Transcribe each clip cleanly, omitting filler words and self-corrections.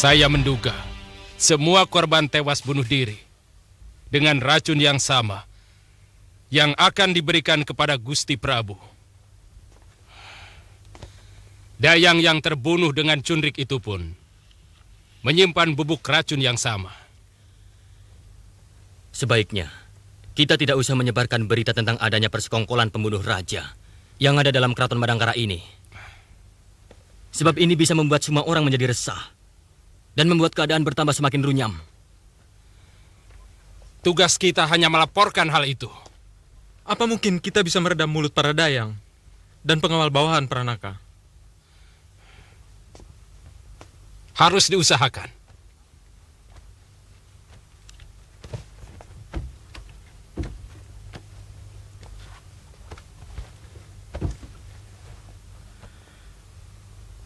Saya menduga semua korban tewas bunuh diri dengan racun yang sama yang akan diberikan kepada Gusti Prabu. Dayang yang terbunuh dengan cunrik itu pun menyimpan bubuk racun yang sama. Sebaiknya kita tidak usah menyebarkan berita tentang adanya persekongkolan pembunuh raja yang ada dalam keraton Madangkara ini. Sebab ini bisa membuat semua orang menjadi resah dan membuat keadaan bertambah semakin runyam. Tugas kita hanya melaporkan hal itu. Apa mungkin kita bisa meredam mulut para dayang dan pengawal bawahan Pranaka? Harus diusahakan.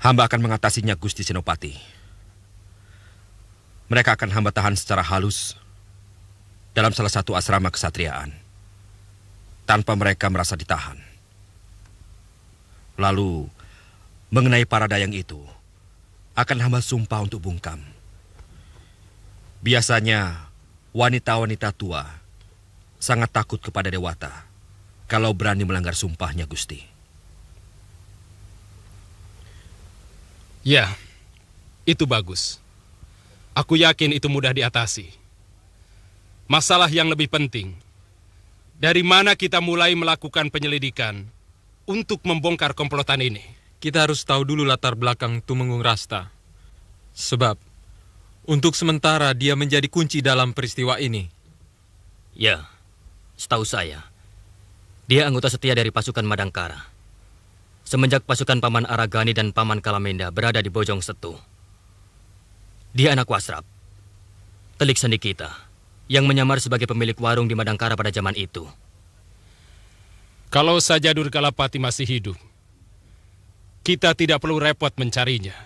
Hamba akan mengatasinya, Gusti Senopati. Mereka akan hamba tahan secara halus dalam salah satu asrama kesatriaan, tanpa mereka merasa ditahan. Lalu, mengenai para dayang itu, akan hamba sumpah untuk bungkam. Biasanya, wanita-wanita tua sangat takut kepada Dewata kalau berani melanggar sumpahnya, Gusti. Ya, itu bagus. Aku yakin itu mudah diatasi. Masalah yang lebih penting, dari mana kita mulai melakukan penyelidikan untuk membongkar komplotan ini? Kita harus tahu dulu latar belakang Tumenggung Rasta. Sebab, untuk sementara dia menjadi kunci dalam peristiwa ini. Ya, setahu saya, dia anggota setia dari pasukan Madangkara. Semenjak pasukan Paman Aragani dan Paman Kalamenda berada di Bojong Setu. Dia anak Wasrap, telik sandi kita, yang menyamar sebagai pemilik warung di Madangkara pada zaman itu. Kalau saja Durgalapati masih hidup, kita tidak perlu repot mencarinya.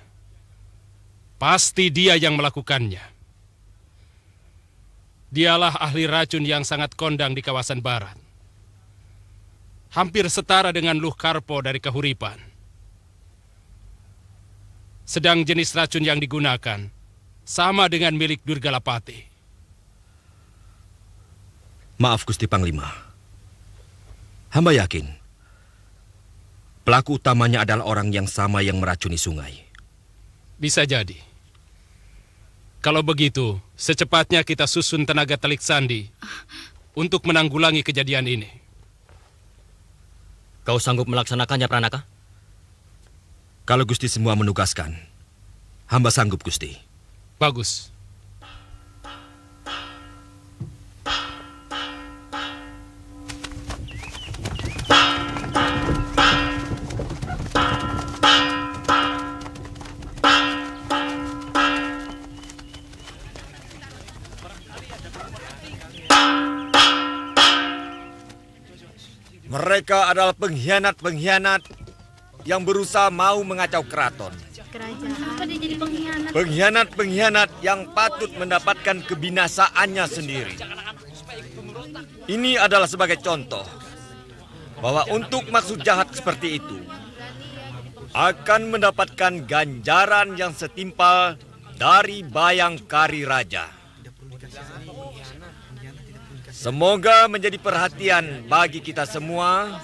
Pasti dia yang melakukannya. Dialah ahli racun yang sangat kondang di kawasan barat. Hampir setara dengan Luh Karpo dari Kahuripan. Sedang jenis racun yang digunakan sama dengan milik Durgalapati. Maaf, Gusti Panglima. Hamba yakin pelaku utamanya adalah orang yang sama yang meracuni sungai. Bisa jadi. Kalau begitu, secepatnya kita susun tenaga telik sandi untuk menanggulangi kejadian ini. Kau sanggup melaksanakannya, Pranaka? Kalau Gusti semua menugaskan, hamba sanggup, Gusti. Bagus. Mereka adalah pengkhianat-pengkhianat yang berusaha mau mengacau keraton. Kenapa dia jadi pengkhianat? Pengkhianat-pengkhianat yang patut mendapatkan kebinasaannya sendiri. Ini adalah sebagai contoh bahwa untuk maksud jahat seperti itu akan mendapatkan ganjaran yang setimpal dari Bayangkari Raja. Semoga menjadi perhatian bagi kita semua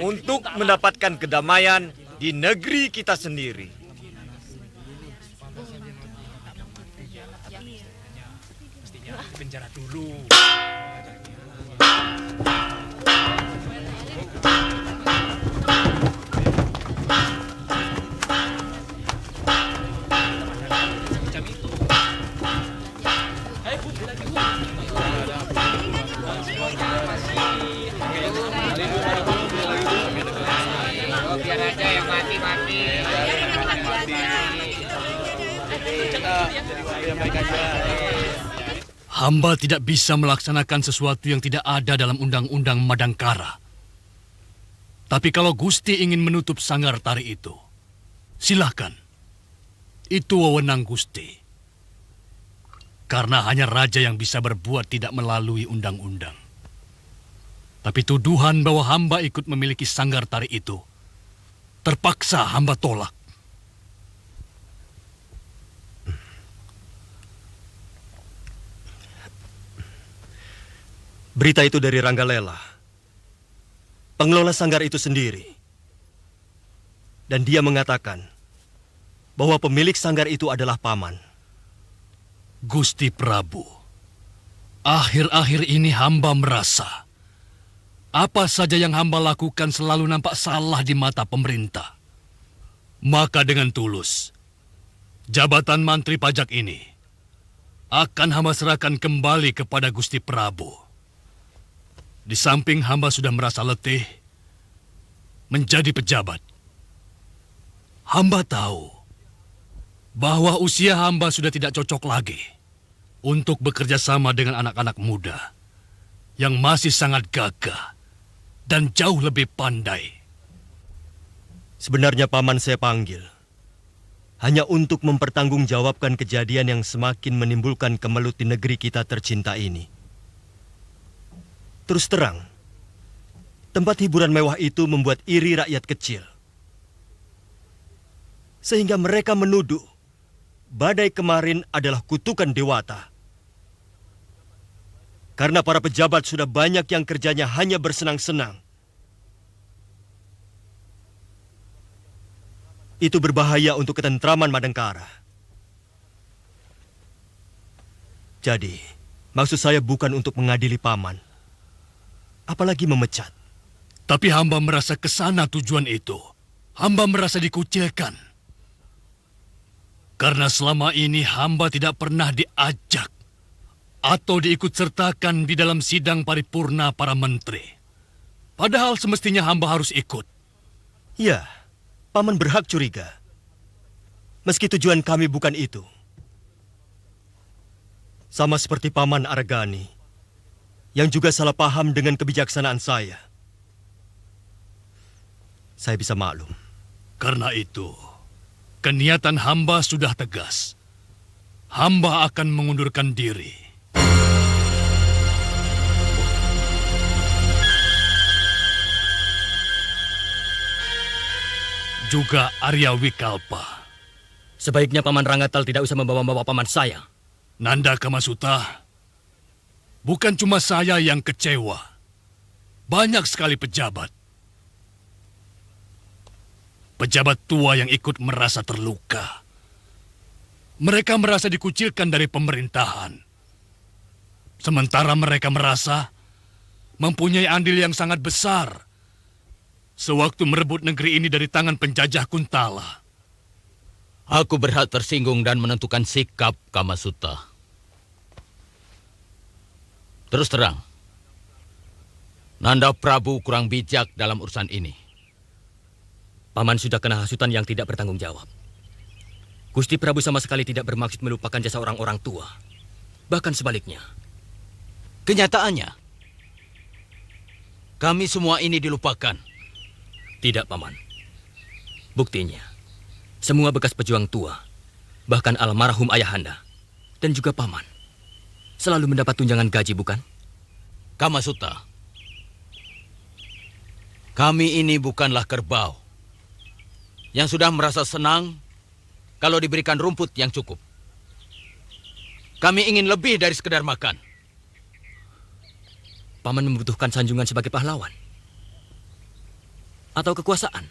untuk mendapatkan kedamaian di negeri kita sendiri. Penjara dulu. Biar aja yang mati-mati. Hamba tidak bisa melaksanakan sesuatu yang tidak ada dalam undang-undang Madangkara. Tapi kalau Gusti ingin menutup sanggar tari itu, silahkan. Itu wewenang Gusti. Karena hanya raja yang bisa berbuat tidak melalui undang-undang. Tapi tuduhan bahwa hamba ikut memiliki sanggar tari itu, terpaksa hamba tolak. Berita itu dari Ranggalela, pengelola sanggar itu sendiri. Dan dia mengatakan bahwa pemilik sanggar itu adalah Paman. Gusti Prabu, akhir-akhir ini hamba merasa apa saja yang hamba lakukan selalu nampak salah di mata pemerintah. Maka dengan tulus, jabatan Mantri Pajak ini akan hamba serahkan kembali kepada Gusti Prabu. Di samping hamba sudah merasa letih menjadi pejabat, hamba tahu bahwa usia hamba sudah tidak cocok lagi untuk bekerja sama dengan anak-anak muda yang masih sangat gagah dan jauh lebih pandai. Sebenarnya Paman saya panggil hanya untuk mempertanggungjawabkan kejadian yang semakin menimbulkan kemelut di negeri kita tercinta ini. Terus terang, tempat hiburan mewah itu membuat iri rakyat kecil. Sehingga mereka menuduh badai kemarin adalah kutukan dewata. Karena para pejabat sudah banyak yang kerjanya hanya bersenang-senang. Itu berbahaya untuk ketentraman Madangkara. Jadi, maksud saya bukan untuk mengadili Paman, apalagi memecat. Tapi hamba merasa kesana tujuan itu. Hamba merasa dikucilkan. Karena selama ini hamba tidak pernah diajak atau diikut sertakan di dalam sidang paripurna para menteri. Padahal semestinya hamba harus ikut. Ya, Paman berhak curiga. Meski tujuan kami bukan itu. Sama seperti Paman Aragani, yang juga salah paham dengan kebijaksanaan saya. Saya bisa maklum. Karena itu, keniatan hamba sudah tegas. Hamba akan mengundurkan diri. Juga Arya Wikalpa. Sebaiknya Paman Ranggatal tidak usah membawa-bawa paman saya. Nanda Kamasuta, bukan cuma saya yang kecewa. Banyak sekali pejabat. Pejabat tua yang ikut merasa terluka. Mereka merasa dikucilkan dari pemerintahan. Sementara mereka merasa mempunyai andil yang sangat besar sewaktu merebut negeri ini dari tangan penjajah Kuntala. Aku berhak tersinggung dan menentukan sikap, Kamasuta. Terus terang, Nanda Prabu kurang bijak dalam urusan ini. Paman sudah kena hasutan yang tidak bertanggung jawab. Gusti Prabu sama sekali tidak bermaksud melupakan jasa orang-orang tua. Bahkan sebaliknya. Kenyataannya, kami semua ini dilupakan. Tidak, Paman. Buktinya, semua bekas pejuang tua, bahkan almarhum ayahanda, dan juga Paman, selalu mendapat tunjangan gaji, bukan? Kamasuta, kami ini bukanlah kerbau yang sudah merasa senang kalau diberikan rumput yang cukup. Kami ingin lebih dari sekedar makan. Paman membutuhkan sanjungan sebagai pahlawan? Atau kekuasaan?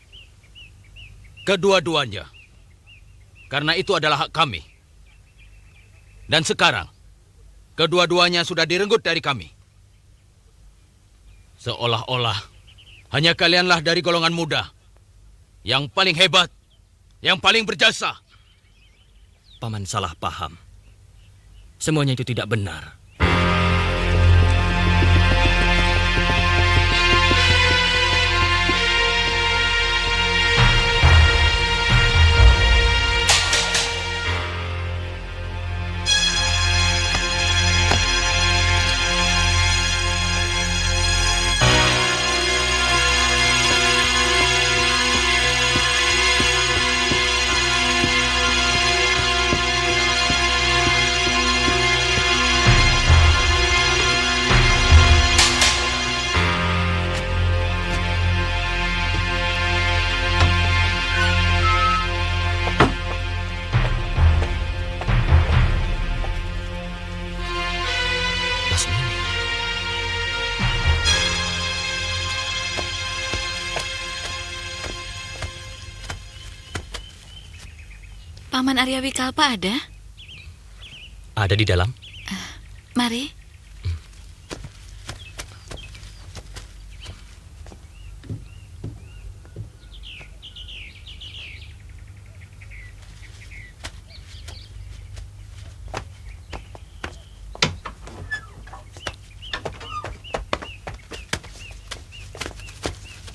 Kedua-duanya. Karena itu adalah hak kami. Dan sekarang, kedua-duanya sudah direnggut dari kami. Seolah-olah hanya kalianlah dari golongan muda yang paling hebat, yang paling berjasa. Paman salah paham. Semuanya itu tidak benar. Paman Arya Wikalpa ada? Ada di dalam. Mari.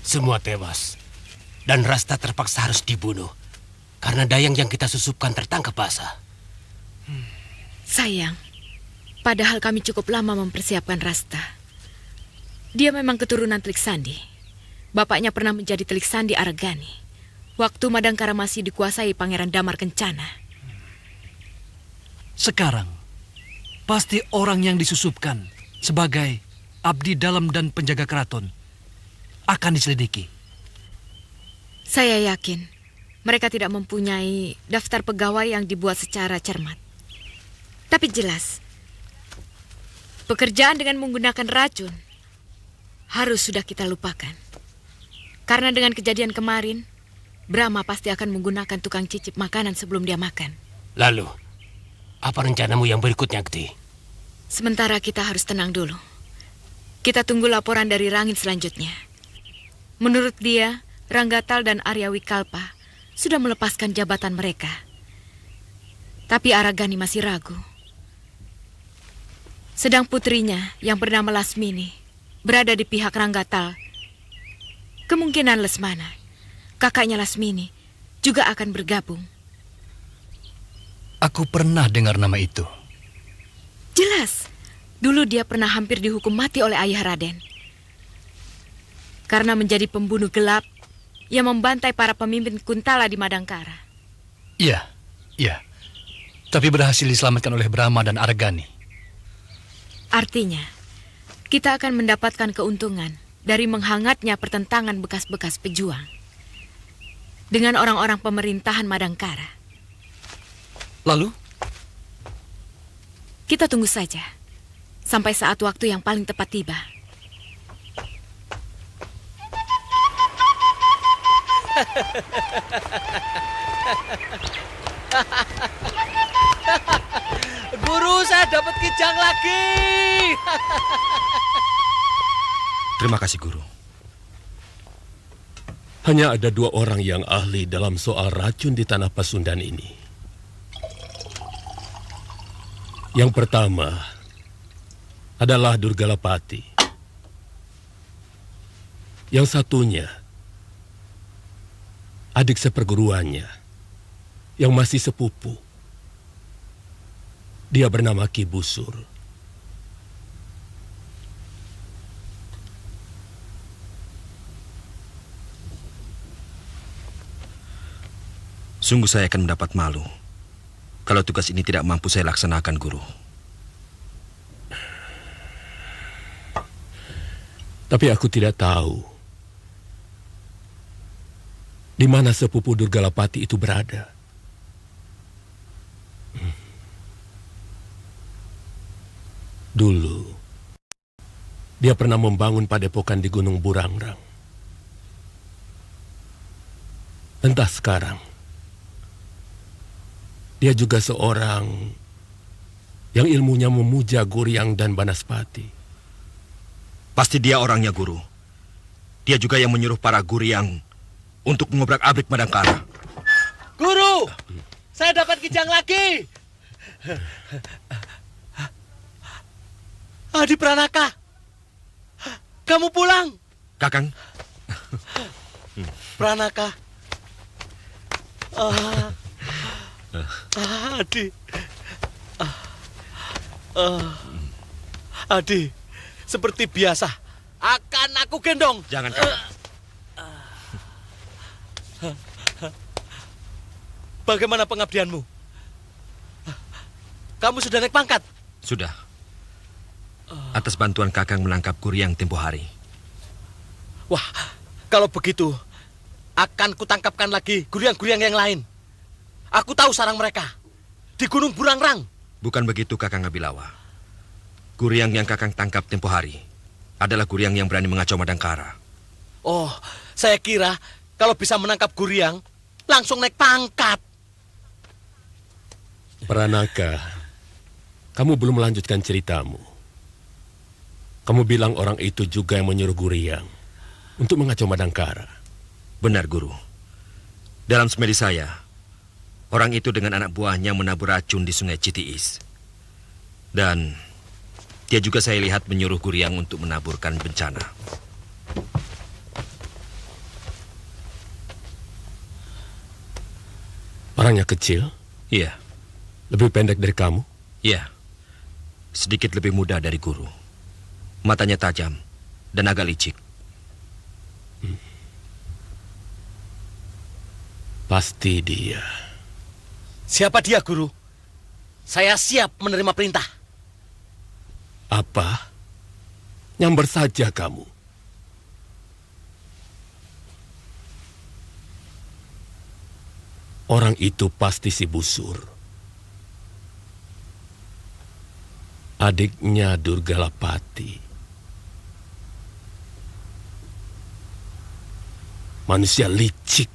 Semua tewas, dan Rasta terpaksa harus dibunuh karena dayang yang kita susupkan tertangkap basah. Sayang, padahal kami cukup lama mempersiapkan Rasta. Dia memang keturunan Telik Sandi. Bapaknya pernah menjadi Telik Sandi Aragani waktu Madangkara masih dikuasai Pangeran Damar Kencana. Sekarang, pasti orang yang disusupkan sebagai abdi dalam dan penjaga keraton akan diselidiki. Saya yakin mereka tidak mempunyai daftar pegawai yang dibuat secara cermat. Tapi jelas, pekerjaan dengan menggunakan racun harus sudah kita lupakan. Karena dengan kejadian kemarin, Brahma pasti akan menggunakan tukang cicip makanan sebelum dia makan. Lalu, apa rencanamu yang berikutnya, Gti? Sementara kita harus tenang dulu. Kita tunggu laporan dari Rangin selanjutnya. Menurut dia, Ranggatal dan Arya Wikalpa sudah melepaskan jabatan mereka. Tapi Aragani masih ragu. Sedang putrinya yang bernama Lasmini berada di pihak Ranggatal. Kemungkinan Lesmana, kakaknya Lasmini, juga akan bergabung. Aku pernah dengar nama itu. Jelas, dulu dia pernah hampir dihukum mati oleh ayah Raden. Karena menjadi pembunuh gelap yang membantai para pemimpin Kuntala di Madangkara. Iya. Tapi berhasil diselamatkan oleh Brahma dan Aragani. Artinya, kita akan mendapatkan keuntungan dari menghangatnya pertentangan bekas-bekas pejuang dengan orang-orang pemerintahan Madangkara. Lalu? Kita tunggu saja sampai saat waktu yang paling tepat tiba. Guru, saya dapat kijang lagi. Terima kasih, Guru. Hanya ada 2 orang yang ahli dalam soal racun di tanah Pasundan ini. Yang pertama adalah Durgalapati. Yang satunya adik seperguruannya yang masih sepupu. Dia bernama Ki Busur. Sungguh saya akan mendapat malu kalau tugas ini tidak mampu saya laksanakan, Guru. Tapi aku tidak tahu di mana sepupu Durgalapati itu berada. Dulu, dia pernah membangun padepokan di Gunung Burangrang. Entah sekarang, dia juga seorang yang ilmunya memuja Guryang dan Banaspati. Pasti dia orangnya, Guru. Dia juga yang menyuruh para Guryang untuk mengobrak-abrik Madangkara. Guru, saya dapat kijang lagi. Adi Pranaka, kamu pulang. Kakang. Pranaka. Adi. Adi, seperti biasa akan aku gendong. Jangan, Kakang. Bagaimana pengabdianmu? Kamu sudah naik pangkat? Sudah. Atas bantuan Kakang menangkap Guryang tempo hari. Wah, kalau begitu akan kutangkapkan lagi Guryang-Guryang yang lain. Aku tahu sarang mereka di Gunung Burangrang. Bukan begitu, Kakang Abilawa. Guryang yang Kakang tangkap tempo hari adalah Guryang yang berani mengacau Madangkara. Oh, saya kira kalau bisa menangkap Guryang langsung naik pangkat. Pranaka, kamu belum melanjutkan ceritamu. Kamu bilang orang itu juga yang menyuruh Guryang untuk mengacau Madangkara. Benar, Guru. Dalam semedi saya, orang itu dengan anak buahnya menabur racun di Sungai Citiis. Dan dia juga saya lihat menyuruh Guryang untuk menaburkan bencana. Orangnya kecil? Iya. Lebih pendek dari kamu? Iya. Sedikit lebih muda dari Guru. Matanya tajam dan agak licik. Pasti dia. Siapa dia, Guru? Saya siap menerima perintah. Apa? Nyamber saja kamu. Orang itu pasti si Busur. Adiknya Durgalapati. Manusia licik.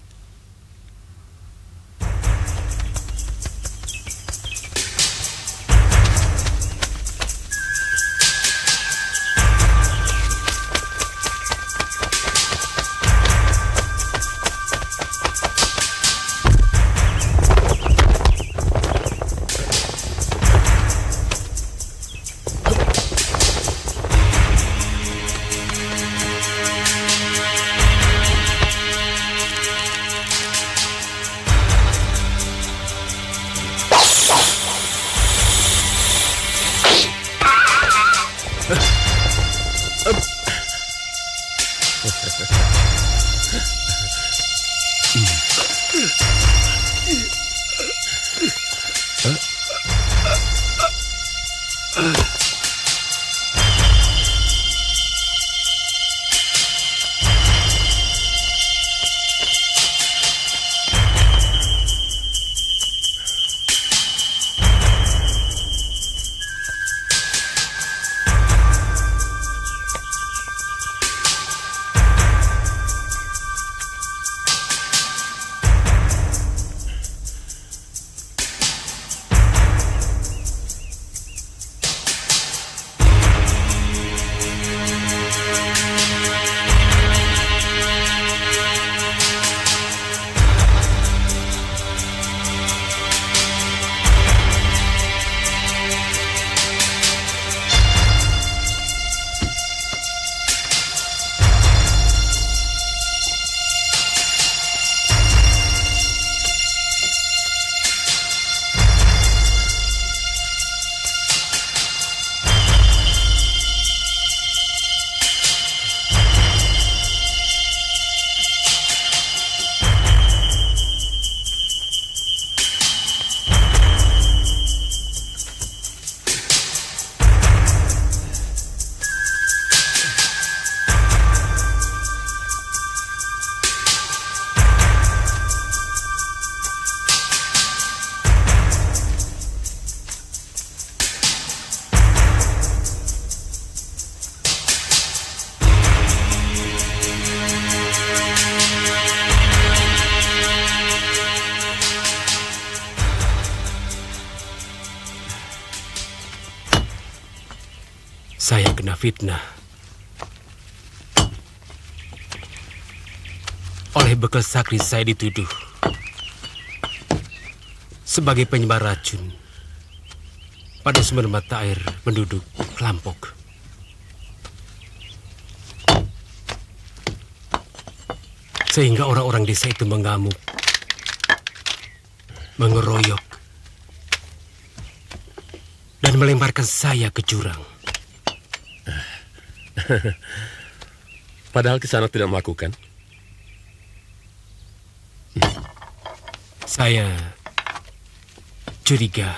Saya kena fitnah oleh bekal sakri. Saya dituduh sebagai penyebar racun pada sumber mata air penduduk Kelampok. Sehingga orang-orang desa itu mengamuk, mengeroyok, dan melemparkan saya ke jurang. Padahal Kisanak tidak melakukan. Saya curiga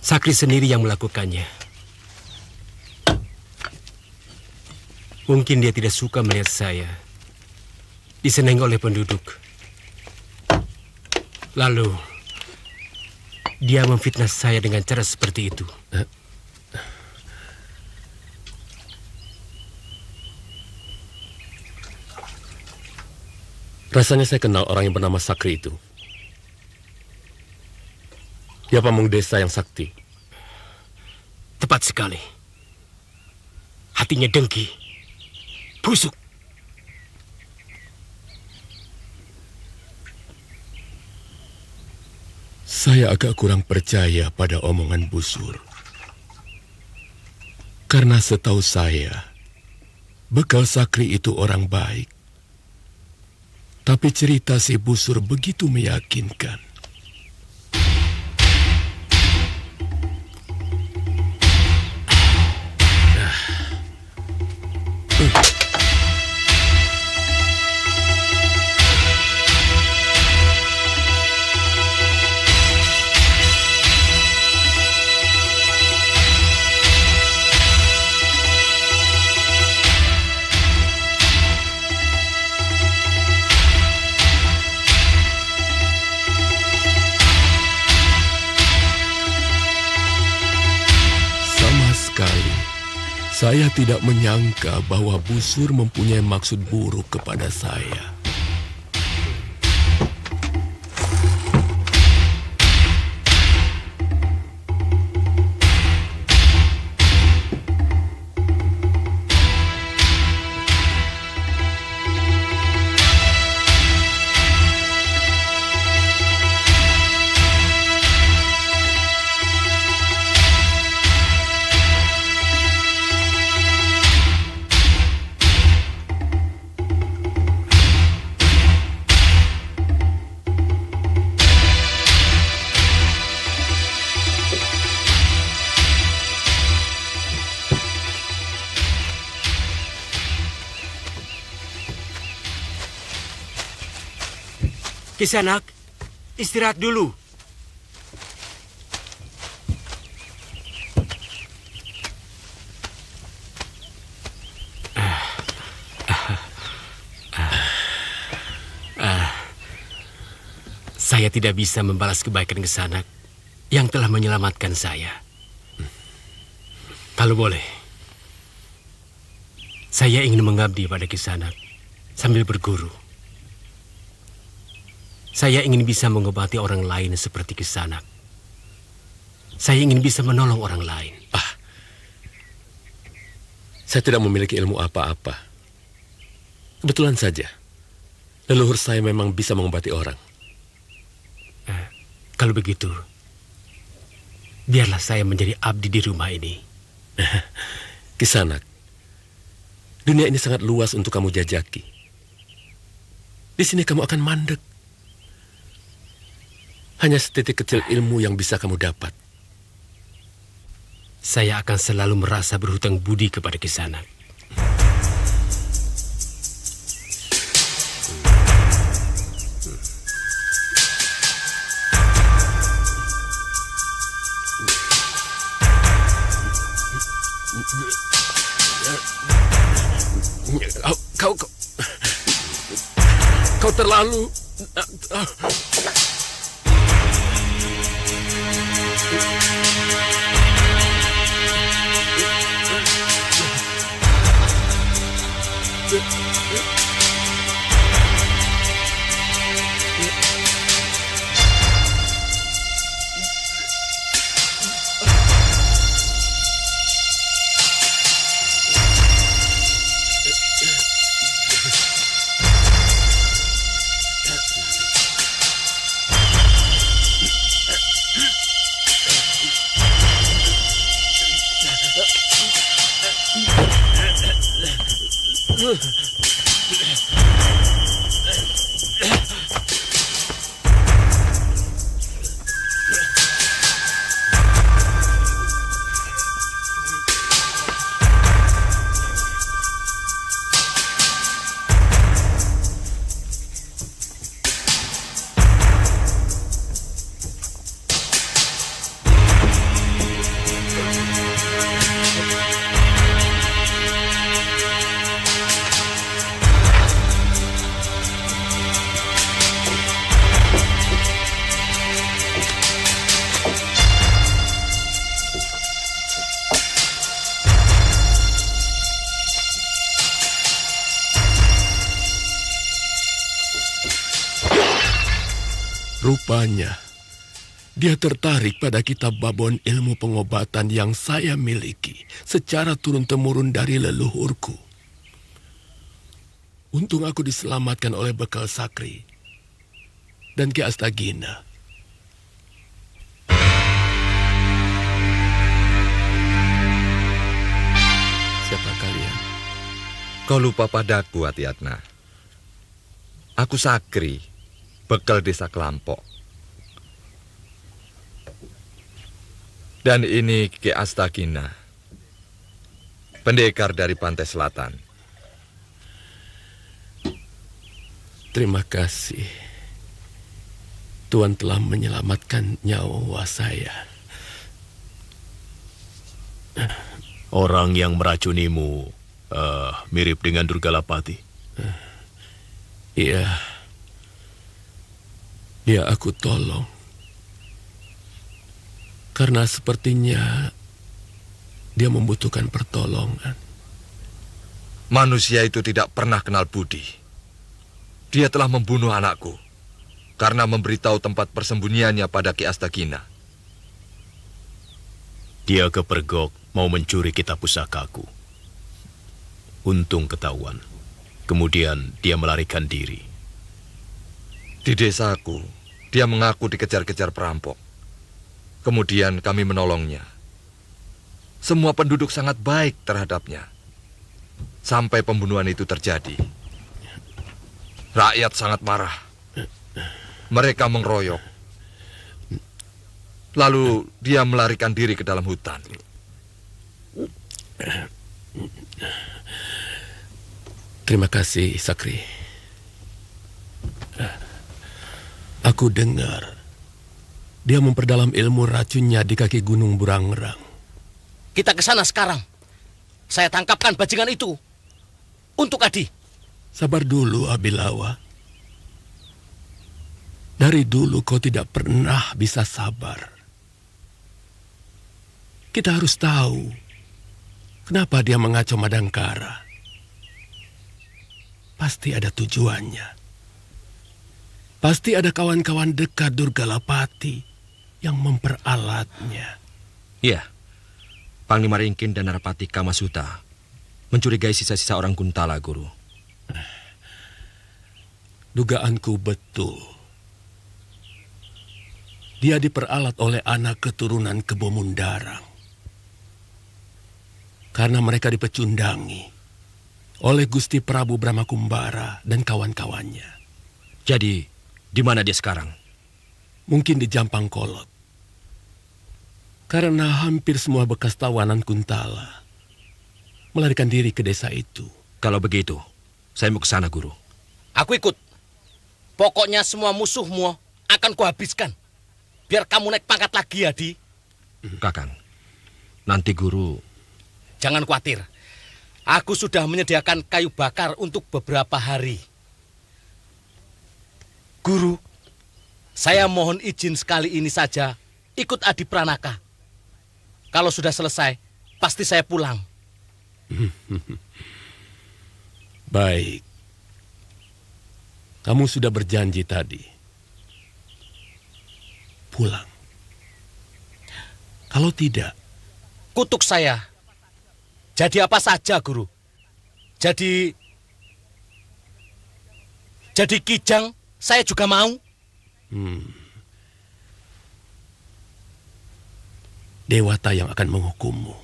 Sakri sendiri yang melakukannya. Mungkin dia tidak suka melihat saya disenangi oleh penduduk. Lalu dia memfitnah saya dengan cara seperti itu. Rasanya saya kenal orang yang bernama Sakri itu. Dia pamung desa yang sakti. Tepat sekali. Hatinya dengki, busuk. Saya agak kurang percaya pada omongan Busur. Karena setahu saya, bekal Sakri itu orang baik. Tapi cerita si Busur begitu meyakinkan. Saya tidak menyangka bahwa Busur mempunyai maksud buruk kepada saya. Kisanak, istirahat dulu. Saya tidak bisa membalas kebaikan Kisanak yang telah menyelamatkan saya. Kalau boleh, saya ingin mengabdi pada Kisanak sambil berguru. Saya ingin bisa mengobati orang lain seperti Kisanak. Saya ingin bisa menolong orang lain. Saya tidak memiliki ilmu apa-apa. Kebetulan saja, leluhur saya memang bisa mengobati orang. Kalau begitu, biarlah saya menjadi abdi di rumah ini. Kisanak, dunia ini sangat luas untuk kamu jajaki. Di sini kamu akan mandek. Hanya setitik kecil ilmu yang bisa kamu dapat. Saya akan selalu merasa berhutang budi kepada Kisanak. Kau terlalu... Rupanya, dia tertarik pada kitab babon ilmu pengobatan yang saya miliki secara turun-temurun dari leluhurku. Untung aku diselamatkan oleh bekal Sakri dan Ki Astagina. Siapa kalian? Kau lupa padaku, Atiatna. Aku Sakri, bekal desa Kelampok. Dan ini Ki Astagina, pendekar dari pantai selatan. Terima kasih. Tuan telah menyelamatkan nyawa saya. Orang yang meracunimu mirip dengan Durgalapati. Iya. Dia aku tolong. Karena sepertinya dia membutuhkan pertolongan. Manusia itu tidak pernah kenal budi. Dia telah membunuh anakku karena memberitahu tempat persembunyiannya pada Ki Astagina. Dia kepergok mau mencuri kitab pusakaku. Untung ketahuan. Kemudian dia melarikan diri. Di desaku, dia mengaku dikejar-kejar perampok. Kemudian kami menolongnya. Semua penduduk sangat baik terhadapnya. Sampai pembunuhan itu terjadi. Rakyat sangat marah. Mereka mengeroyok. Lalu dia melarikan diri ke dalam hutan. Terima kasih, Sakri. Aku dengar dia memperdalam ilmu racunnya di kaki Gunung Burangrang. Kita ke sana sekarang. Saya tangkapkan bajingan itu. Untuk Adi. Sabar dulu, Abilawa. Dari dulu kau tidak pernah bisa sabar. Kita harus tahu kenapa dia mengacau Madangkara. Pasti ada tujuannya. Pasti ada kawan-kawan dekat Durgalapati yang memperalatnya. Iya, Panglima Ringkin dan Narapati Kamasuta mencurigai sisa-sisa orang Kuntala, Guru. Dugaanku betul. Dia diperalat oleh anak keturunan Kebo Mundarang. Karena mereka dipecundangi oleh Gusti Prabu Brahmakumbara dan kawan-kawannya. Jadi, di mana dia sekarang? Mungkin di Jampang Kolot. Karena hampir semua bekas tawanan Kuntala melarikan diri ke desa itu. Kalau begitu, saya mau ke sana, Guru. Aku ikut. Pokoknya semua musuhmu akan kuhabiskan. Biar kamu naik pangkat lagi, Adi. Kakang, nanti Guru... Jangan khawatir. Aku sudah menyediakan kayu bakar untuk beberapa hari. Guru, saya mohon izin sekali ini saja ikut Adi Pranaka. Kalau sudah selesai, pasti saya pulang. Baik. Kamu sudah berjanji tadi. Pulang. Kalau tidak, kutuk saya. Jadi apa saja, Guru. Jadi kijang saya juga mau. Dewata yang akan menghukummu.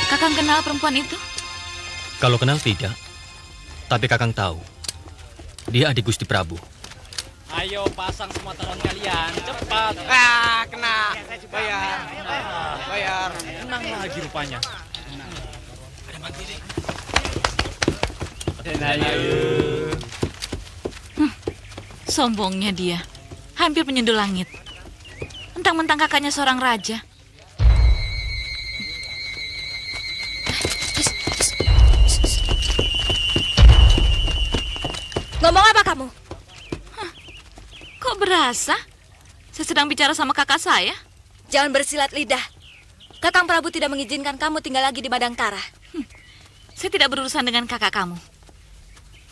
Kakang kenal perempuan itu? Kalau kenal tidak, tapi Kakang tahu. Dia adik Gusti Prabu. Ayo pasang semua talon kalian, cepat. Kena. Bayar. Bayar. Menang lagi rupanya. Ada mati deh. Sombongnya dia. Hampir menyentuh langit. Mentang-mentang kakaknya seorang raja. Ngomong apa kamu? Kok berasa? Saya sedang bicara sama kakak saya. Jangan bersilat lidah. Kakang Prabu tidak mengizinkan kamu tinggal lagi di Madangkara. Saya tidak berurusan dengan kakak kamu.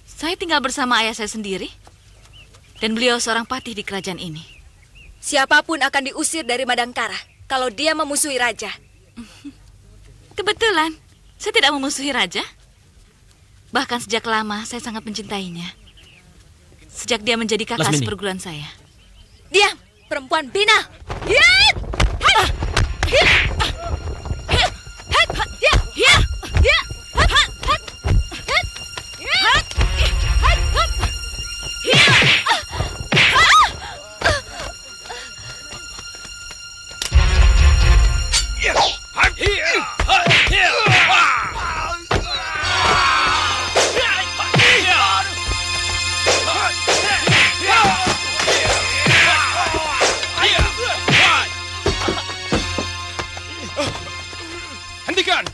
Saya tinggal bersama ayah saya sendiri. Dan beliau seorang patih di kerajaan ini. Siapapun akan diusir dari Madangkara kalau dia memusuhi raja. Kebetulan, saya tidak memusuhi raja. Bahkan sejak lama saya sangat mencintainya. Sejak dia menjadi kakak Lasmini. seperguruan saya. Diam, perempuan bina. Hit! Hai! Hit! Hit! Hit! Ya! Ya! Ya! Hit! Hit! Hit! Hit! Hit! Hentikan!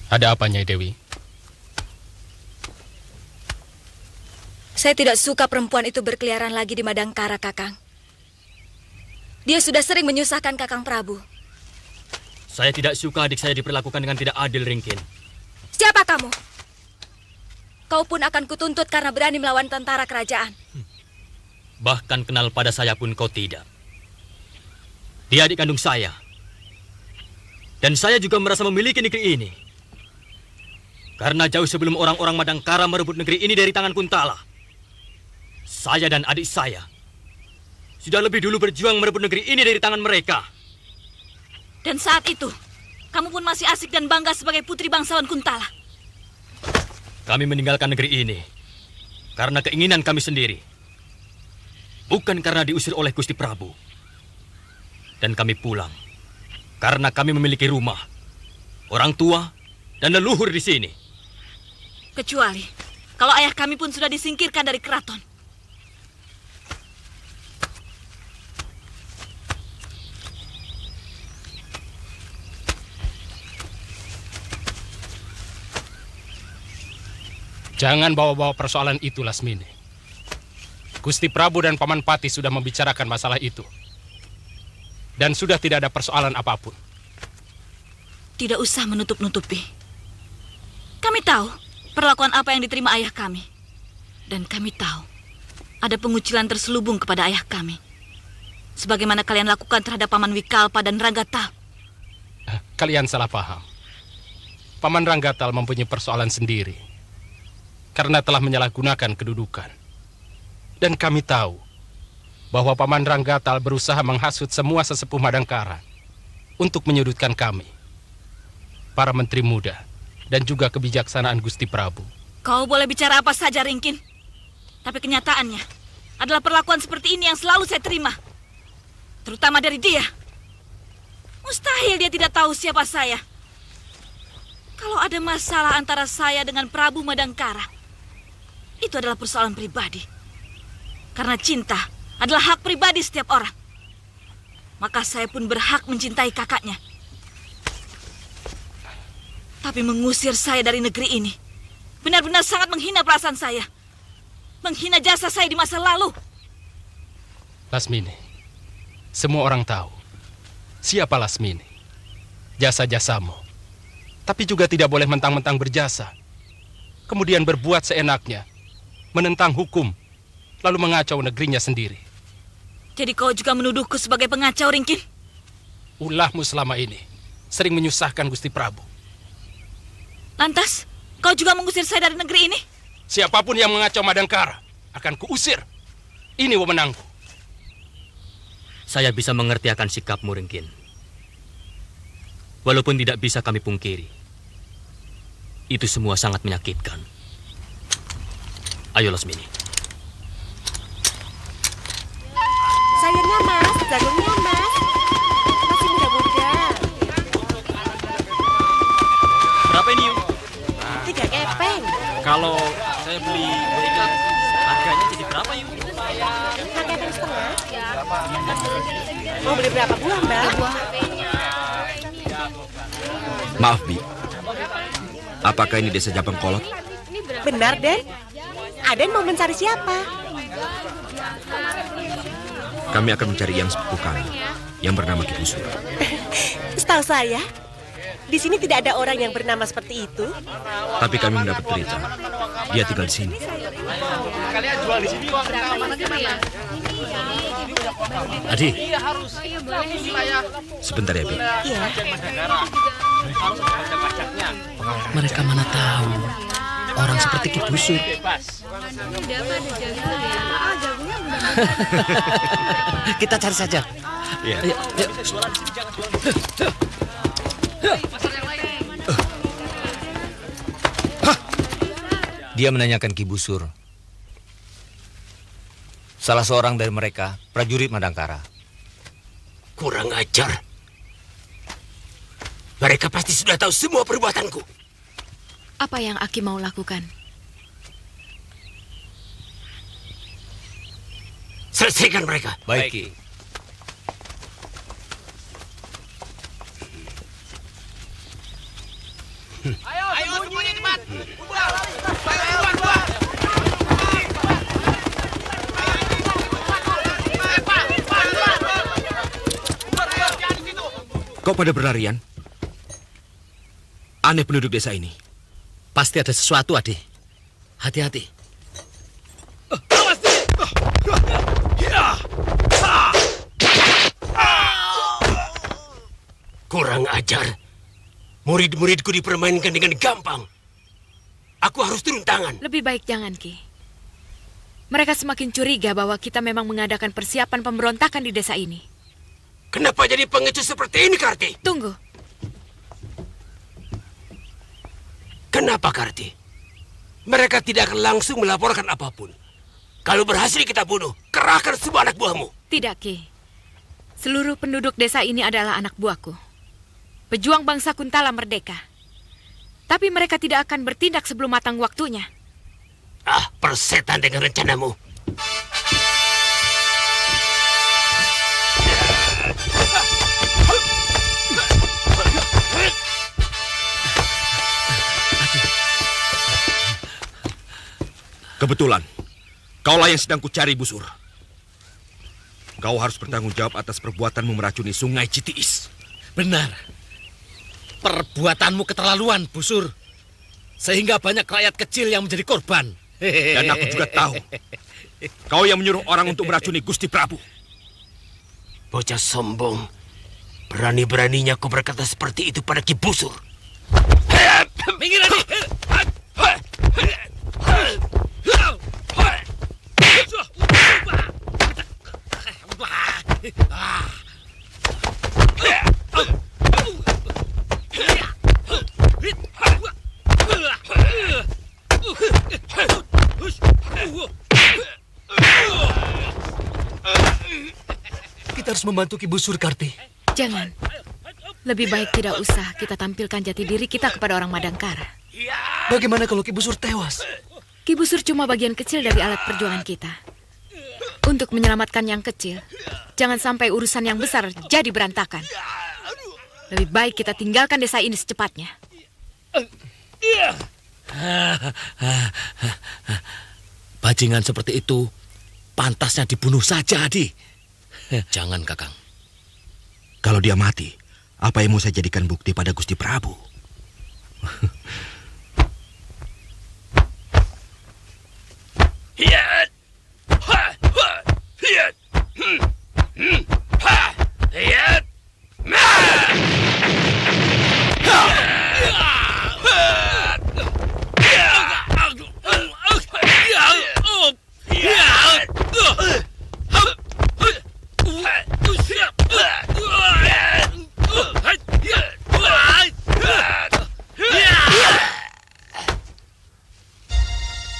Ada apa, Nyai Dewi? Saya tidak suka perempuan itu berkeliaran lagi di Madangkara, Kakang. Dia sudah sering menyusahkan Kakang Prabu. Saya tidak suka adik saya diperlakukan dengan tidak adil, Ringkin. Siapa kamu? Kau pun akan kutuntut karena berani melawan tentara kerajaan. Bahkan kenal pada saya pun kau tidak. Dia adik kandung saya. Dan saya juga merasa memiliki negeri ini. Karena jauh sebelum orang-orang Madangkara merebut negeri ini dari tangan Kuntala, saya dan adik saya sudah lebih dulu berjuang merebut negeri ini dari tangan mereka. Dan saat itu, kamu pun masih asik dan bangga sebagai putri bangsawan Kuntala. Kami meninggalkan negeri ini karena keinginan kami sendiri. Bukan karena diusir oleh Gusti Prabu. Dan kami pulang karena kami memiliki rumah, orang tua, dan leluhur di sini. Kecuali kalau ayah kami pun sudah disingkirkan dari keraton. Jangan bawa-bawa persoalan itu, Lasmini. Gusti Prabu dan Paman Patih sudah membicarakan masalah itu. Dan sudah tidak ada persoalan apapun. Tidak usah menutup-nutupi. Kami tahu perlakuan apa yang diterima ayah kami. Dan kami tahu ada pengucilan terselubung kepada ayah kami. Sebagaimana kalian lakukan terhadap Paman Wikalpa dan Ranggatal. Kalian salah paham. Paman Ranggatal mempunyai persoalan sendiri. Karena telah menyalahgunakan kedudukan. Dan kami tahu bahwa Paman Ranggatal berusaha menghasut semua sesepuh Madangkara untuk menyudutkan kami, para menteri muda, dan juga kebijaksanaan Gusti Prabu. Kau boleh bicara apa saja, Ringkin. Tapi kenyataannya adalah perlakuan seperti ini yang selalu saya terima. Terutama dari dia. Mustahil dia tidak tahu siapa saya. Kalau ada masalah antara saya dengan Prabu Madangkara, itu adalah persoalan pribadi. Karena cinta adalah hak pribadi setiap orang. Maka saya pun berhak mencintai kakaknya. Tapi mengusir saya dari negeri ini benar-benar sangat menghina perasaan saya. Menghina jasa saya di masa lalu. Lasmini, semua orang tahu siapa Lasmini. Jasa-jasamu. Tapi juga tidak boleh mentang-mentang berjasa, kemudian berbuat seenaknya, menentang hukum, lalu mengacau negerinya sendiri. Jadi kau juga menuduhku sebagai pengacau, Ringkin? Ulahmu selama ini sering menyusahkan Gusti Prabu. Lantas, kau juga mengusir saya dari negeri ini? Siapapun yang mengacau Madangkara akan kuusir. Ini wewenangku. Saya bisa mengerti akan sikapmu, Ringkin. Walaupun tidak bisa kami pungkiri, itu semua sangat menyakitkan. Ayo, Lasmini. Sayurnya, Mas. Jagungnya, Mas. Masih muda-muda. Berapa ini, Yuk? 3 kepeng. Kalau Saya beli ikan. Harganya jadi berapa, Ibu? Harga 6,5. Mau beli berapa buah, Mbak? Maaf, Bi. Apakah ini desa Japang Kolot? Benar, Den. Aden mau mencari siapa? Kami akan mencari yang sepupu kami, yang bernama Ki Busur. Setahu saya, di sini tidak ada orang yang bernama seperti itu. Tapi kami mendapat berita, dia tinggal di sini. Kalian jual di sini uang Adi. Iya harus. Sebentar ya, Bi. Iya. Mereka mana tahu orang seperti Ki Busur. Kita cari saja. Iya. Ayo, ayo. Dia menanyakan Ki Busur. Salah seorang dari mereka, prajurit Madangkara. Kurang ajar. Mereka pasti sudah tahu semua perbuatanku. Apa yang Aki mau lakukan? Selesaikan mereka. Baik, Ki. Ayo semuanya cepat. Kok pada berlarian? Aneh penduduk desa ini. Pasti ada sesuatu, Adi. Hati-hati. Kurang ajar. Murid-muridku dipermainkan dengan gampang. Aku harus turun tangan. Lebih baik jangan, Ki. Mereka semakin curiga bahwa kita memang mengadakan persiapan pemberontakan di desa ini. Kenapa jadi pengecut seperti ini, Karti? Tunggu. Kenapa, Karti? Mereka tidak akan langsung melaporkan apapun. Kalau berhasil kita bunuh, kerahkan semua anak buahmu. Tidak, Ki. Seluruh penduduk desa ini adalah anak buahku. Pejuang bangsa Kuntala merdeka. Tapi mereka tidak akan bertindak sebelum matang waktunya. Ah, persetan dengan rencanamu. Kebetulan, kaulah yang sedang kucari, Busur. Kau harus bertanggung jawab atas perbuatanmu meracuni sungai Citiis. Benar. Perbuatanmu keterlaluan, Busur. Sehingga banyak rakyat kecil yang menjadi korban. Dan aku juga tahu, kau yang menyuruh orang untuk meracuni Gusti Prabu. Bocah sombong. Berani-beraninya kau berkata seperti itu pada Ki Busur. Minggir, Adi. Kita harus membantu Ki Busur, Karti. Jangan. Lebih baik tidak usah kita tampilkan jati diri kita kepada orang Madangkara. Bagaimana kalau Ki Busur tewas? Ki Busur cuma bagian kecil dari alat perjuangan kita. Untuk menyelamatkan yang kecil, jangan sampai urusan yang besar jadi berantakan. Lebih baik kita tinggalkan desa ini secepatnya. Bajingan seperti itu pantasnya dibunuh saja, Adi. Jangan, Kakang. Kalau dia mati, apa yang mau saya jadikan bukti pada Gusti Prabu?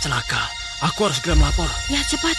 Celaka, aku harus segera melapor. Ya, cepat.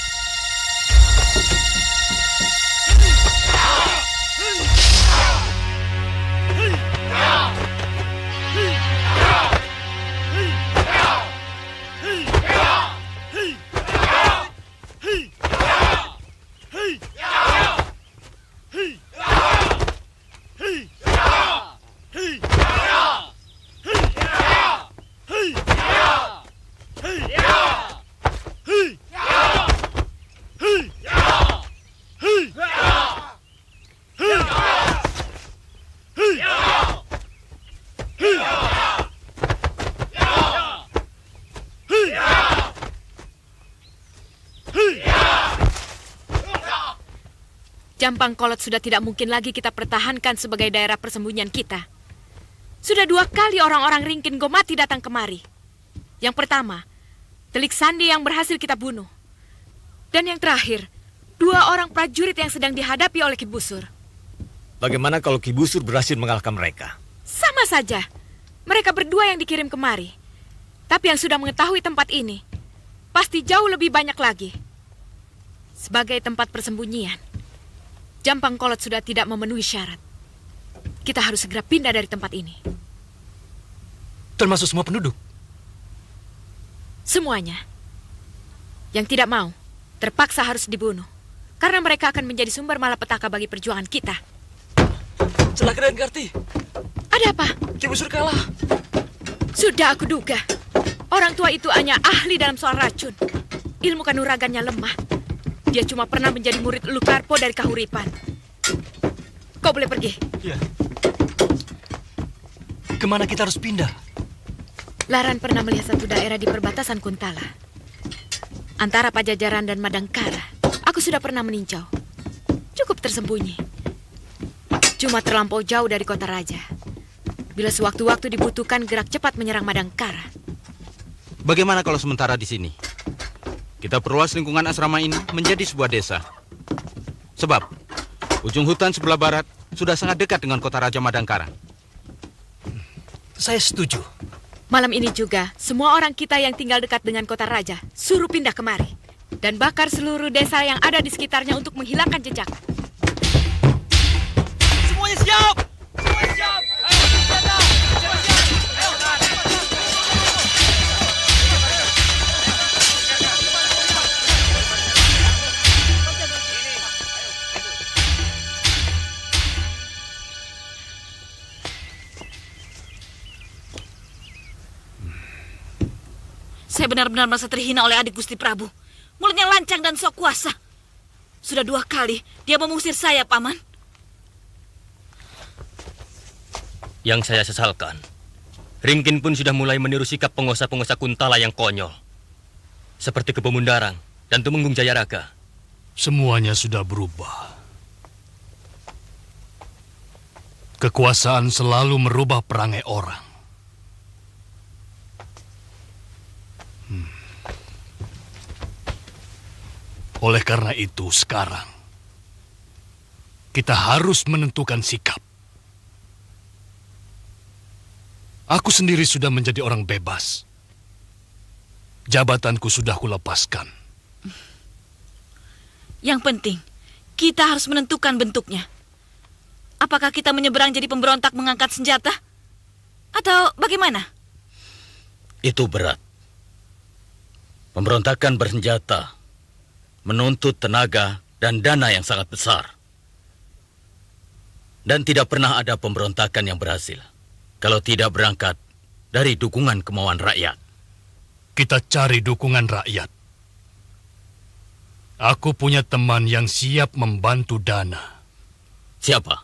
Jampang Kolot sudah tidak mungkin lagi kita pertahankan sebagai daerah persembunyian kita. Sudah 2 kali orang-orang Ringkin Gomati datang kemari. Yang pertama, Telik Sandi yang berhasil kita bunuh. Dan yang terakhir, 2 orang prajurit yang sedang dihadapi oleh Ki Busur. Bagaimana kalau Ki Busur berhasil mengalahkan mereka? Sama saja. Mereka berdua yang dikirim kemari. Tapi yang sudah mengetahui tempat ini, pasti jauh lebih banyak lagi. Sebagai tempat persembunyian, Jampang Kolot sudah tidak memenuhi syarat. Kita harus segera pindah dari tempat ini. Termasuk semua penduduk? Semuanya. Yang tidak mau, terpaksa harus dibunuh. Karena mereka akan menjadi sumber malapetaka bagi perjuangan kita. Celaka dan Karti. Ada apa? Ki Busur kalah. Sudah aku duga. Orang tua itu hanya ahli dalam soal racun. Ilmu kanuragannya lemah. Dia cuma pernah menjadi murid Lukarpo dari Kahuripan. Kau boleh pergi. Iya. Kemana kita harus pindah? Laran pernah melihat satu daerah di perbatasan Kuntala. Antara Pajajaran dan Madangkara. Aku sudah pernah meninjau. Cukup tersembunyi. Cuma terlampau jauh dari kota raja. Bila sewaktu-waktu dibutuhkan gerak cepat menyerang Madangkara. Bagaimana kalau sementara di sini? Kita perluas lingkungan asrama ini menjadi sebuah desa. Sebab ujung hutan sebelah barat sudah sangat dekat dengan kota Raja Madangkara. Saya setuju. Malam ini juga, semua orang kita yang tinggal dekat dengan kota raja suruh pindah kemari. Dan bakar seluruh desa yang ada di sekitarnya untuk menghilangkan jejak. Semuanya siap! Semuanya siap! Ayo, senjata! Saya benar-benar merasa terhina oleh adik Gusti Prabu. Mulutnya lancang dan sok kuasa. Sudah 2 kali dia mengusir saya, Paman. Yang saya sesalkan, Ringkin pun sudah mulai meniru sikap penguasa-penguasa Kuntala yang konyol. Seperti Kepemundarang dan Tumenggung Jayaraga. Semuanya sudah berubah. Kekuasaan selalu merubah perangai orang. Oleh karena itu, sekarang kita harus menentukan sikap. Aku sendiri sudah menjadi orang bebas. Jabatanku sudah kulepaskan. Yang penting, kita harus menentukan bentuknya. Apakah kita menyeberang jadi pemberontak mengangkat senjata? Atau bagaimana? Itu berat. Pemberontakan bersenjata menuntut tenaga dan dana yang sangat besar. Dan tidak pernah ada pemberontakan yang berhasil kalau tidak berangkat dari dukungan kemauan rakyat. Kita cari dukungan rakyat. Aku punya teman yang siap membantu dana. Siapa?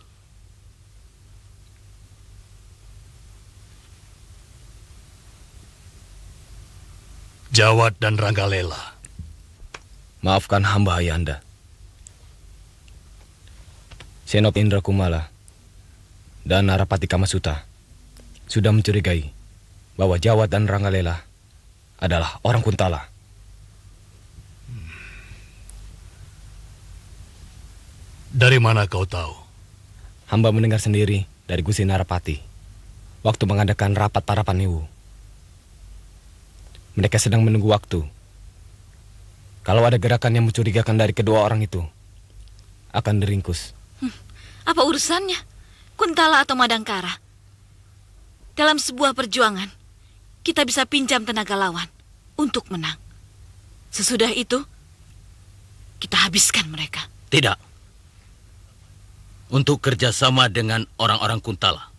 Jawad dan Ranggalela. Maafkan hamba Ayahanda. Senop Indra Kumala dan Narapati Kamasuta sudah mencurigai bahwa Jawad dan Ranggalela adalah orang Kuntala. Dari mana kau tahu? Hamba mendengar sendiri dari Gusti Narapati waktu mengadakan rapat para Paniwu. Mereka sedang menunggu waktu. Kalau ada gerakan yang mencurigakan dari kedua orang itu, akan diringkus. Apa urusannya? Kuntala atau Madangkara? Dalam sebuah perjuangan, kita bisa pinjam tenaga lawan untuk menang. Sesudah itu, kita habiskan mereka. Tidak. Untuk kerjasama dengan orang-orang Kuntala,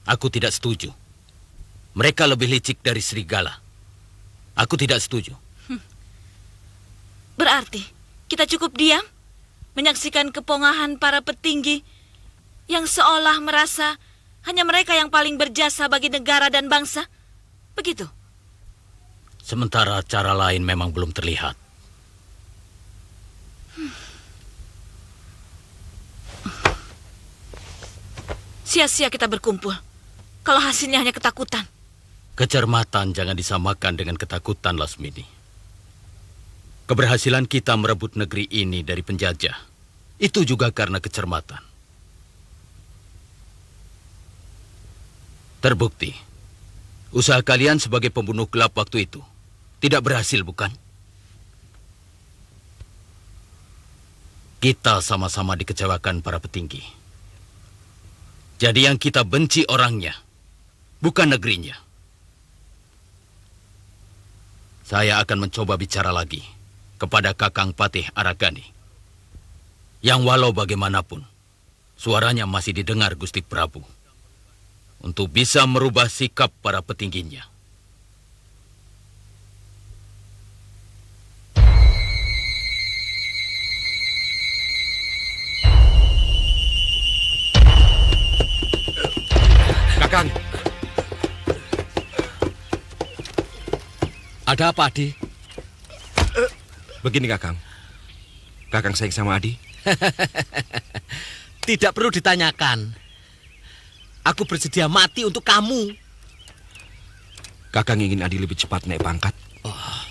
aku tidak setuju. Mereka lebih licik dari serigala. Aku tidak setuju. Berarti kita cukup diam, menyaksikan kepongahan para petinggi yang seolah merasa hanya mereka yang paling berjasa bagi negara dan bangsa. Begitu. Sementara cara lain memang belum terlihat. Sia-sia kita berkumpul. Kalau hasilnya hanya ketakutan. Kecermatan jangan disamakan dengan ketakutan, Lasmini. Keberhasilan kita merebut negeri ini dari penjajah, itu juga karena kecermatan. Terbukti, usaha kalian sebagai pembunuh gelap waktu itu tidak berhasil, bukan? Kita sama-sama dikecewakan para petinggi. Jadi yang kita benci orangnya, bukan negerinya. Saya akan mencoba bicara lagi kepada Kakang Patih Aragani, yang walau bagaimanapun, suaranya masih didengar Gusti Prabu, untuk bisa merubah sikap para petingginya. Kakang. Ada apa, Adi? Begini, Kakang. Kakang sayang sama Adi? Tidak perlu ditanyakan. Aku bersedia mati untuk kamu. Kakang ingin Adi lebih cepat naik pangkat?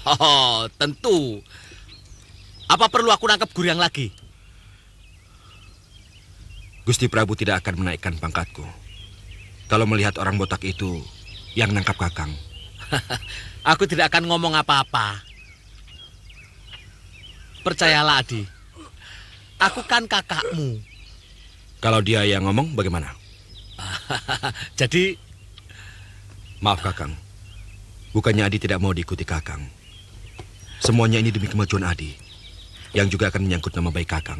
Oh, tentu. Apa perlu aku nangkep Guryang lagi? Gusti Prabu tidak akan menaikkan pangkatku kalau melihat orang botak itu yang nangkap Kakang. Aku tidak akan ngomong apa-apa. Percayalah, Adi. Aku kan kakakmu. Kalau dia yang ngomong, bagaimana? Jadi... Maaf, Kakang. Bukannya Adi tidak mau diikuti Kakang. Semuanya ini demi kemajuan Adi, yang juga akan menyangkut nama baik Kakang.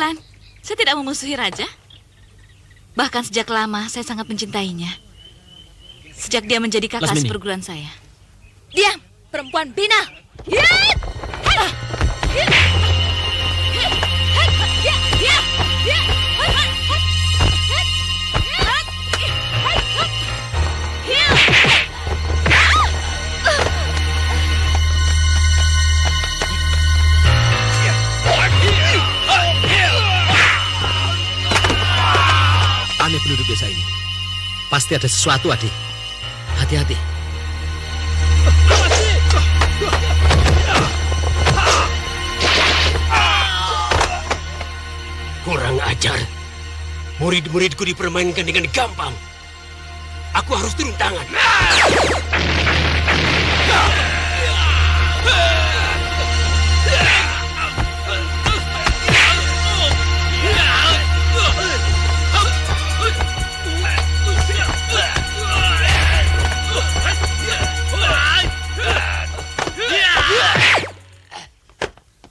kebetulan. Saya tidak memusuhi raja. Bahkan sejak lama saya sangat mencintainya. Sejak dia menjadi kakak Lasmini. seperguruan saya. Diam, perempuan bina. Aneh penduduk desa ini. Pasti ada sesuatu, Adi. Hati-hati. Kurang ajar. Murid-muridku dipermainkan dengan gampang. Aku harus turun tangan.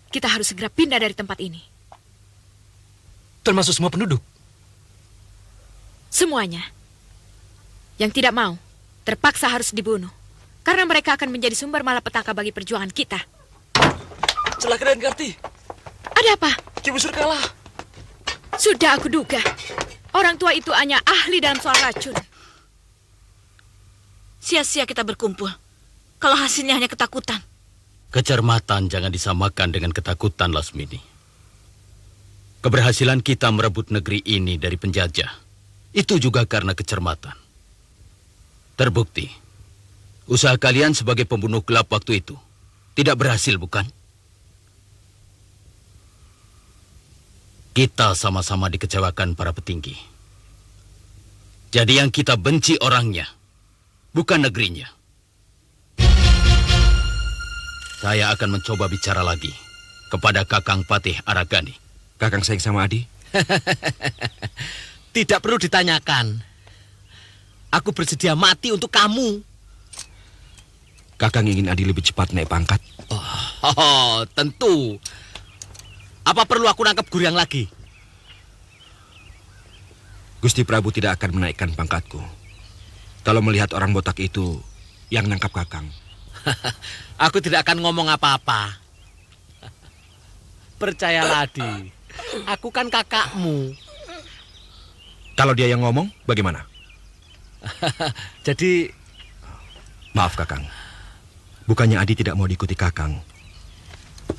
Kita harus segera pindah dari tempat ini. Termasuk semua penduduk? Semuanya. Yang tidak mau, terpaksa harus dibunuh. Karena mereka akan menjadi sumber malapetaka bagi perjuangan kita. Celaka dan Karti. Ada apa? Ki Busur kalah. Sudah aku duga. Orang tua itu hanya ahli dalam soal racun. Sia-sia kita berkumpul. Kalau hasilnya hanya ketakutan. Kecermatan jangan disamakan dengan ketakutan, Lasmini. Keberhasilan kita merebut negeri ini dari penjajah, itu juga karena kecermatan. Terbukti, usaha kalian sebagai pembunuh gelap waktu itu tidak berhasil, bukan? Kita sama-sama dikecewakan para petinggi. Jadi yang kita benci orangnya, bukan negerinya. Saya akan mencoba bicara lagi kepada Kakang Patih Aragani. Kakang sayang sama Adi? Tidak perlu ditanyakan. Aku bersedia mati untuk kamu. Kakang ingin Adi lebih cepat naik pangkat? Oh, tentu. Apa perlu aku nangkap Guryang lagi? Gusti Prabu tidak akan menaikkan pangkatku kalau melihat orang botak itu yang nangkap Kakang. Aku tidak akan ngomong apa-apa. Percayalah, Adi. Aku kan kakakmu. Kalau dia yang ngomong, bagaimana? Jadi... Maaf, Kakang. Bukannya Adi tidak mau diikuti Kakang.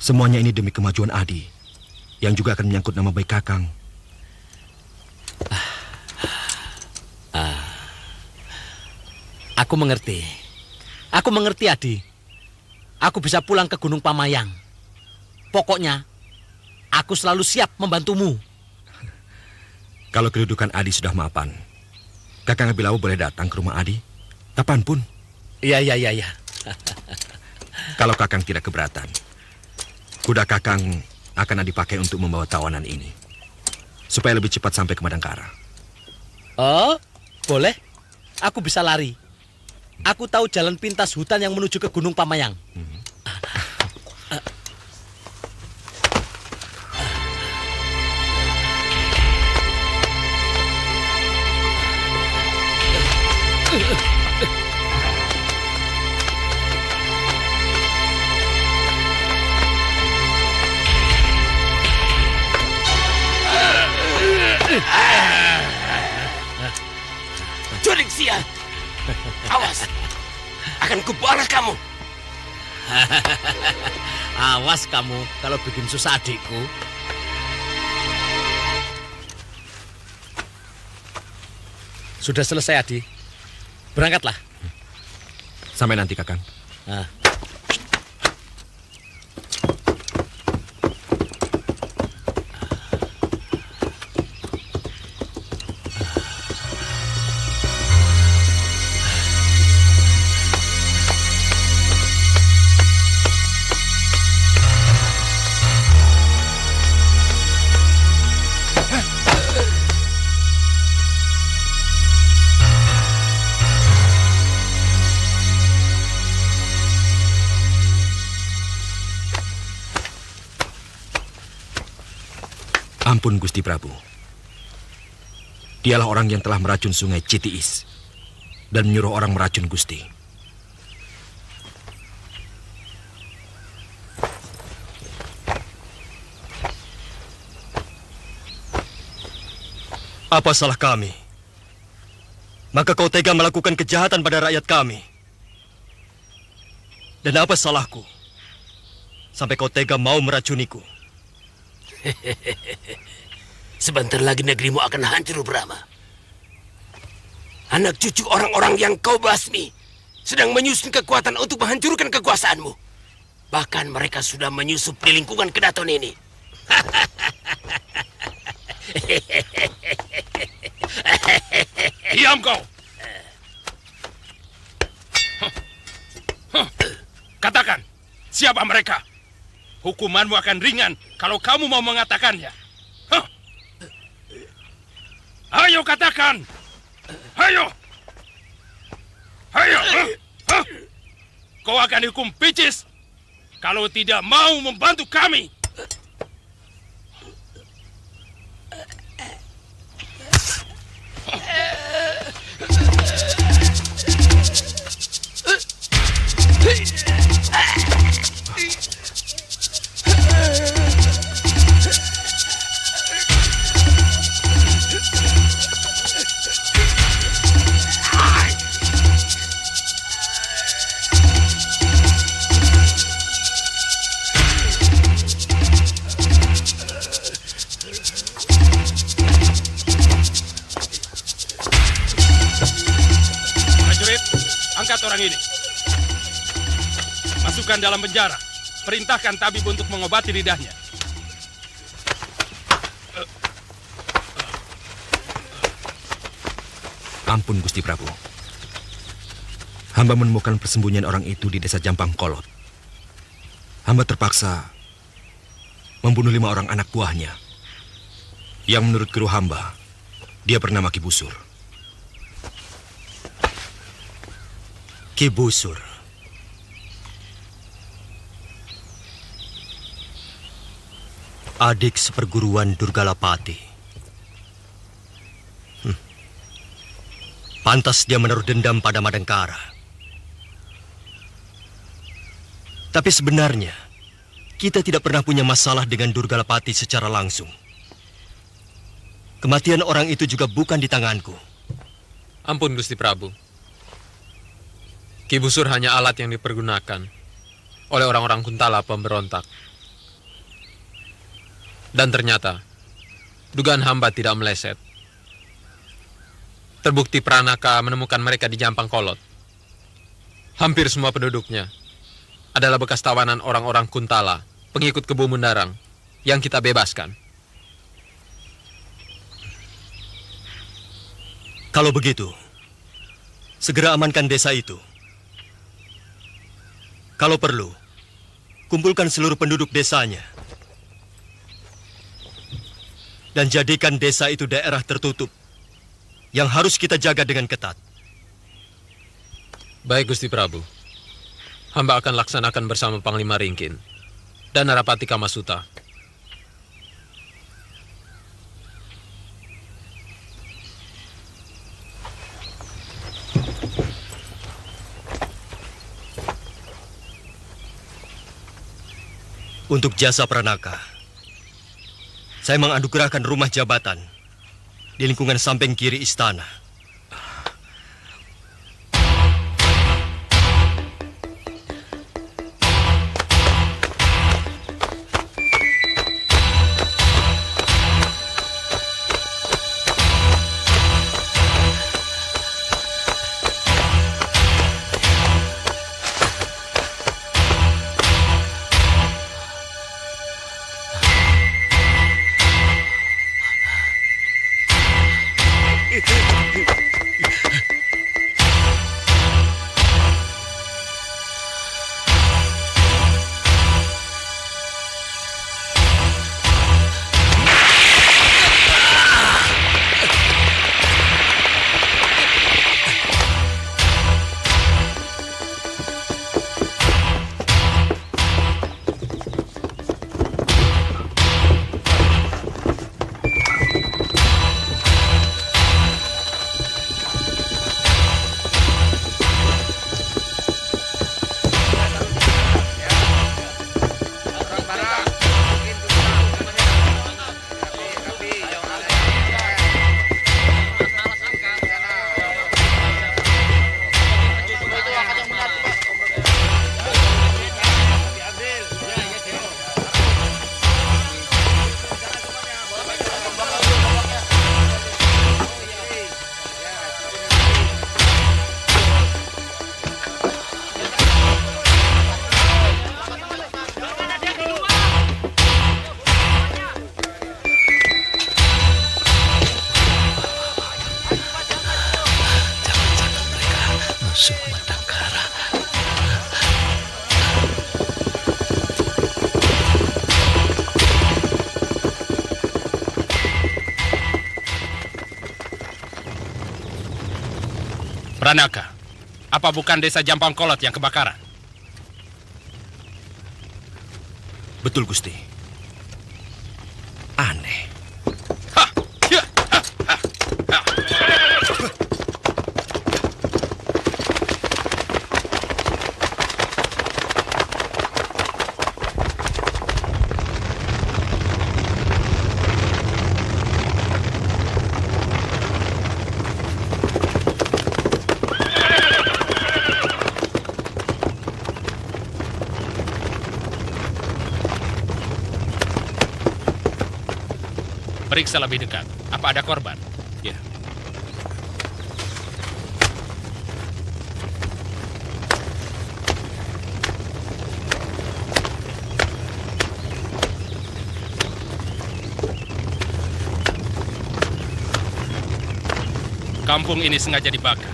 Semuanya ini demi kemajuan Adi, yang juga akan menyangkut nama baik Kakang. Aku mengerti. Aku mengerti, Adi. Aku bisa pulang ke Gunung Pamayang. Pokoknya, aku selalu siap membantumu. Kalau kedudukan Adi sudah mapan, Kakang Abilawu boleh datang ke rumah Adi kapanpun. Iya. Kalau Kakang tidak keberatan, kuda Kakang akan Adi pakai untuk membawa tawanan ini, supaya lebih cepat sampai ke Madangkara. Oh, boleh. Aku bisa lari. Aku tahu jalan pintas hutan yang menuju ke Gunung Pamayang. Jurik sia. Awas. Akan kubalas kamu. Awas kamu kalau bikin susah adikku. Sudah selesai, Adi. Berangkatlah. Sampai nanti, Kakang. Ampun Gusti Prabu. Dialah orang yang telah meracun sungai Citiis dan menyuruh orang meracun Gusti. Apa salah kami? Maka kau tega melakukan kejahatan pada rakyat kami. Dan apa salahku? Sampai kau tega mau meracuniku. Sebentar lagi negerimu akan hancur, Brahma. Anak cucu orang-orang yang kau basmi sedang menyusun kekuatan untuk menghancurkan kekuasaanmu. Bahkan mereka sudah menyusup di lingkungan Kedaton ini. Diam kau! Katakan, siapa mereka? Hukumanmu akan ringan kalau kamu mau mengatakannya. Ayo katakan! Ayo! Ayo! Kau akan dihukum picis kalau tidak mau membantu kami. Orang ini masukkan dalam penjara. Perintahkan tabib untuk mengobati lidahnya. Ampun Gusti Prabu. Hamba menemukan persembunyian orang itu di desa Jampang Kolot. Hamba terpaksa membunuh 5 orang anak buahnya. Yang menurut guru hamba, dia bernama Ki Busur. Ki Busur. Adik seperguruan Durgalapati. Pantas dia menaruh dendam pada Madangkara. Tapi sebenarnya, kita tidak pernah punya masalah dengan Durgalapati secara langsung. Kematian orang itu juga bukan di tanganku. Ampun Gusti Prabu. Ki Busur hanya alat yang dipergunakan oleh orang-orang Kuntala pemberontak. Dan ternyata, dugaan hamba tidak meleset. Terbukti Pranaka menemukan mereka di Jampang Kolot. Hampir semua penduduknya adalah bekas tawanan orang-orang Kuntala, pengikut Kebu Mundarang, yang kita bebaskan. Kalau begitu, segera amankan desa itu. Kalau perlu, kumpulkan seluruh penduduk desanya. Dan jadikan desa itu daerah tertutup yang harus kita jaga dengan ketat. Baik Gusti Prabu. Hamba akan laksanakan bersama Panglima Ringkin dan Narapati Kamasuta. Untuk jasa Pranaka, saya menganugerahkan rumah jabatan di lingkungan samping kiri istana. Musuh Madangkara. Pranaka, apa bukan desa Jampang Kolot yang kebakaran? Betul, Gusti. Aneh. Periksa lebih dekat. Apa ada korban? Ya. Kampung ini sengaja dibakar.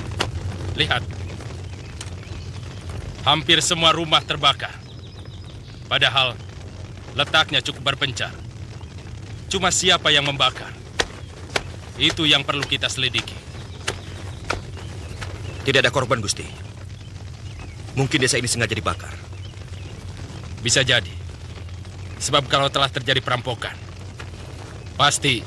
Lihat. Hampir semua rumah terbakar. Padahal letaknya cukup berpencar. Cuma siapa yang membakar? Itu yang perlu kita selidiki. Tidak ada korban, Gusti. Mungkin desa ini sengaja dibakar. Bisa jadi. Sebab kalau telah terjadi perampokan, pasti